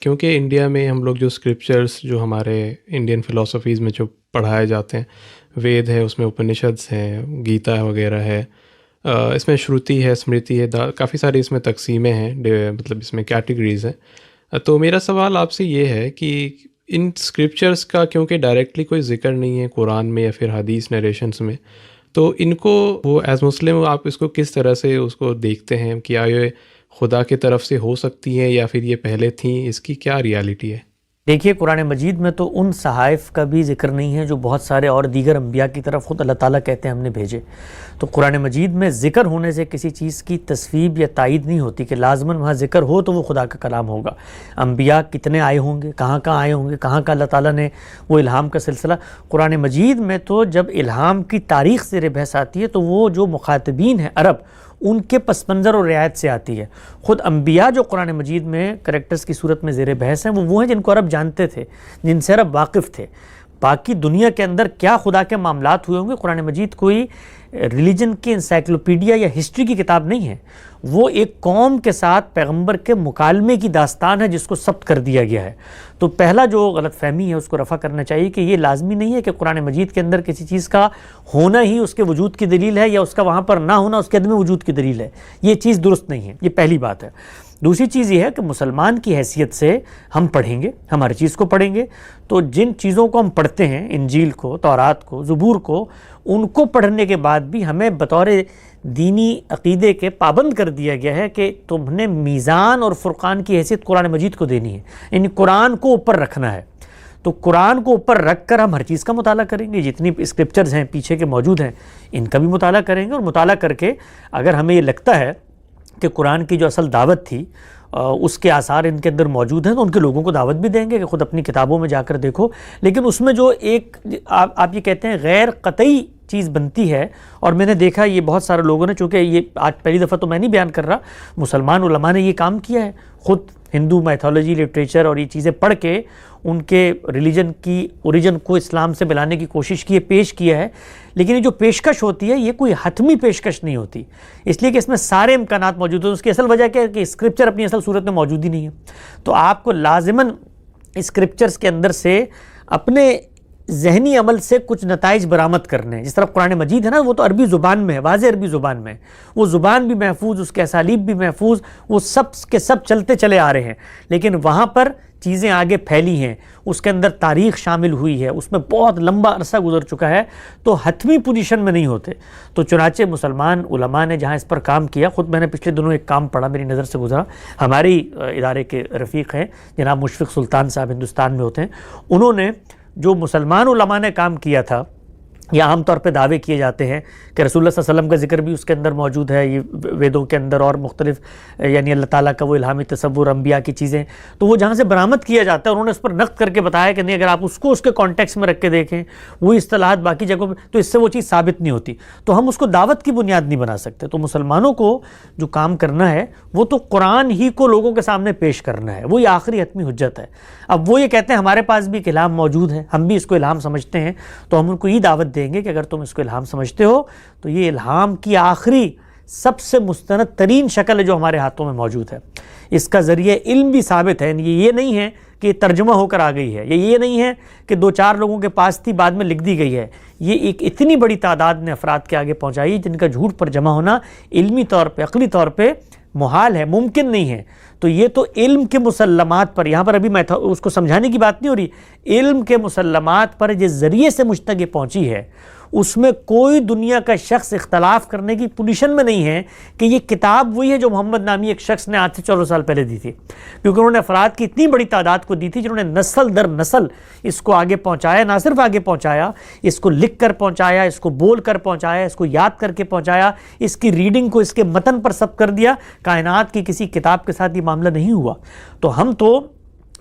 کیونکہ انڈیا میں ہم لوگ جو اسکرپچرس جو ہمارے انڈین فلاسفیز میں جو پڑھائے جاتے ہیں، وید ہے، اس میں اپنشدس ہیں، گیتا وغیرہ ہے، اس میں شروتی ہے، اسمرتی ہے، کافی ساری اس میں تقسیمیں ہیں، مطلب اس میں کیٹیگریز ہیں۔ تو میرا سوال آپ سے یہ ہے کہ ان اسکرپچرس کا کیونکہ ڈائریکٹلی کوئی ذکر نہیں ہے قرآن میں یا پھر حدیث نریشنس میں، تو ان کو وہ ایز مسلم آپ اس کو کس طرح سے اس کو دیکھتے ہیں کہ آیا خدا کی طرف سے ہو سکتی ہیں یا پھر یہ پہلے تھیں؟ اس کی کیا ریالٹی ہے؟ دیکھیے، قرآن مجید میں تو ان صحائف کا بھی ذکر نہیں ہے جو بہت سارے اور دیگر انبیاء کی طرف خود اللہ تعالیٰ کہتے ہیں ہم نے بھیجے۔ تو قرآن مجید میں ذکر ہونے سے کسی چیز کی تصویب یا تائید نہیں ہوتی کہ لازماً وہاں ذکر ہو تو وہ خدا کا کلام ہوگا۔ انبیاء کتنے آئے ہوں گے، کہاں کہاں آئے ہوں گے، کہاں کا اللہ تعالیٰ نے وہ الہام کا سلسلہ۔ قرآن مجید میں تو جب الہام کی تاریخ زیر بحث آتی ہے تو وہ جو مخاطبین ہیں عرب، ان کے پس منظر اور رعایت سے آتی ہے۔ خود انبیاء جو قرآن مجید میں کریکٹرز کی صورت میں زیر بحث ہیں، وہ ہیں جن کو عرب جانتے تھے، جن سے عرب واقف تھے۔ باقی دنیا کے اندر کیا خدا کے معاملات ہوئے ہوں گے، قرآن مجید کوئی ریلیجن کی انسائکلوپیڈیا یا ہسٹری کی کتاب نہیں ہے، وہ ایک قوم کے ساتھ پیغمبر کے مکالمے کی داستان ہے جس کو ثبت کر دیا گیا ہے۔ تو پہلا جو غلط فہمی ہے اس کو رفع کرنا چاہیے کہ یہ لازمی نہیں ہے کہ قرآن مجید کے اندر کسی چیز کا ہونا ہی اس کے وجود کی دلیل ہے یا اس کا وہاں پر نہ ہونا اس کے عدم وجود کی دلیل ہے۔ یہ چیز درست نہیں ہے، یہ پہلی بات ہے۔ دوسری چیز یہ ہے کہ مسلمان کی حیثیت سے ہم پڑھیں گے، ہم ہر چیز کو پڑھیں گے، تو جن چیزوں کو ہم پڑھتے ہیں، انجیل کو، تورات کو، زبور کو، ان کو پڑھنے کے بعد بھی ہمیں بطور دینی عقیدے کے پابند کر دیا گیا ہے کہ تم نے میزان اور فرقان کی حیثیت قرآن مجید کو دینی ہے، یعنی قرآن کو اوپر رکھنا ہے۔ تو قرآن کو اوپر رکھ کر ہم ہر چیز کا مطالعہ کریں گے، جتنی اسکرپچرز ہیں پیچھے کے موجود ہیں ان کا بھی مطالعہ کریں گے، اور مطالعہ کر کے اگر ہمیں یہ لگتا ہے کہ قرآن کی جو اصل دعوت تھی اس کے آثار ان کے اندر موجود ہیں تو ان کے لوگوں کو دعوت بھی دیں گے کہ خود اپنی کتابوں میں جا کر دیکھو۔ لیکن اس میں جو ایک آپ یہ کہتے ہیں غیر قطعی چیز بنتی ہے، اور میں نے دیکھا یہ بہت سارے لوگوں نے، چونکہ یہ آج پہلی دفعہ تو میں نہیں بیان کر رہا، مسلمان علماء نے یہ کام کیا ہے، خود ہندو میتھولوجی، لٹریچر اور یہ چیزیں پڑھ کے ان کے ریلیجن کی اوریجن کو اسلام سے ملانے کی کوشش کی ہے، پیش کیا ہے۔ لیکن یہ جو پیشکش ہوتی ہے یہ کوئی حتمی پیشکش نہیں ہوتی، اس لیے کہ اس میں سارے امکانات موجود ہیں۔ اس کی اصل وجہ کیا ہے کہ اسکرپچر اپنی اصل صورت میں موجود ہی نہیں ہے، تو آپ کو لازماً اسکرپچرز کے اندر سے اپنے ذہنی عمل سے کچھ نتائج برآمد کرنے ہیں۔ جس طرح قرآن مجید ہے نا، وہ تو عربی زبان میں ہے، واضح عربی زبان میں، وہ زبان بھی محفوظ، اس کے اسالیب بھی محفوظ، وہ سب کے سب چلتے چلے آ رہے ہیں، لیکن وہاں پر چیزیں آگے پھیلی ہیں، اس کے اندر تاریخ شامل ہوئی ہے، اس میں بہت لمبا عرصہ گزر چکا ہے، تو حتمی پوزیشن میں نہیں ہوتے۔ تو چنانچہ مسلمان علماء نے جہاں اس پر کام کیا، خود میں نے پچھلے دنوں ایک کام پڑھا، میری نظر سے گزرا، ہماری ادارے کے رفیق ہیں جناب مشفق سلطان صاحب، ہندوستان میں ہوتے ہیں، انہوں نے جو مسلمان علماء نے کام کیا تھا، یا عام طور پہ دعوے کیے جاتے ہیں کہ رسول اللہ صلی اللہ علیہ وسلم کا ذکر بھی اس کے اندر موجود ہے، یہ ویدوں کے اندر، اور مختلف یعنی اللہ تعالیٰ کا وہ الہامی تصور، انبیاء کی چیزیں، تو وہ جہاں سے برآمد کیا جاتا ہے انہوں نے اس پر نقد کر کے بتایا کہ نہیں، اگر آپ اس کو اس کے کانٹیکس میں رکھ کے دیکھیں، وہی اصطلاحات باقی جگہوں پہ، تو اس سے وہ چیز ثابت نہیں ہوتی، تو ہم اس کو دعوت کی بنیاد نہیں بنا سکتے۔ تو مسلمانوں کو جو کام کرنا ہے وہ تو قرآن ہی کو لوگوں کے سامنے پیش کرنا ہے، وہی آخری حتمی حجت ہے۔ اب وہ یہ کہتے ہیں ہمارے پاس بھی ایک الہام موجود ہے، ہم بھی اس کو الہام سمجھتے ہیں، تو ہم ان کو یہ دعوت دیں گے کہ اگر تم اس کو الہام سمجھتے ہو تو یہ الہام کی آخری سب سے مستند ترین شکل ہے جو ہمارے ہاتھوں میں موجود ہے، اس کا ذریعہ علم بھی ثابت ہے، یہ نہیں ہے کہ یہ ترجمہ ہو کر آ گئی ہے، یہ نہیں ہے کہ دو چار لوگوں کے پاس تھی بعد میں لکھ دی گئی ہے، یہ ایک اتنی بڑی تعداد نے افراد کے آگے پہنچائی جن کا جھوٹ پر جمع ہونا علمی طور پہ، عقلی طور پہ محال ہے، ممکن نہیں ہے۔ تو یہ تو علم کے مسلمات پر، یہاں پر ابھی میں اس کو سمجھانے کی بات نہیں ہو رہی، علم کے مسلمات پر جس ذریعے سے مجھ تک یہ پہنچی ہے، اس میں کوئی دنیا کا شخص اختلاف کرنے کی پوزیشن میں نہیں ہے کہ یہ کتاب وہی ہے جو محمد نامی ایک شخص نے آج سے 14 سال پہلے دی تھی، کیونکہ انہوں نے افراد کی اتنی بڑی تعداد کو دی تھی جنہوں نے نسل در نسل اس کو آگے پہنچایا، نہ صرف آگے پہنچایا، اس کو لکھ کر پہنچایا، اس کو بول کر پہنچایا، اس کو یاد کر کے پہنچایا، اس کی ریڈنگ کو اس کے متن پر ثبت کر دیا۔ کائنات کی کسی کتاب کے ساتھ یہ معاملہ نہیں ہوا۔ تو ہم تو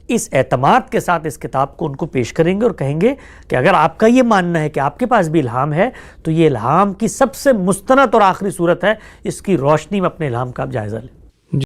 اس اعتماد کے ساتھ اس کتاب کو ان کو پیش کریں گے اور کہیں گے کہ اگر آپ کا یہ ماننا ہے کہ آپ کے پاس بھی الہام ہے تو یہ الہام کی سب سے مستند اور آخری صورت ہے، اس کی روشنی میں اپنے الہام کا آپ جائزہ لیں۔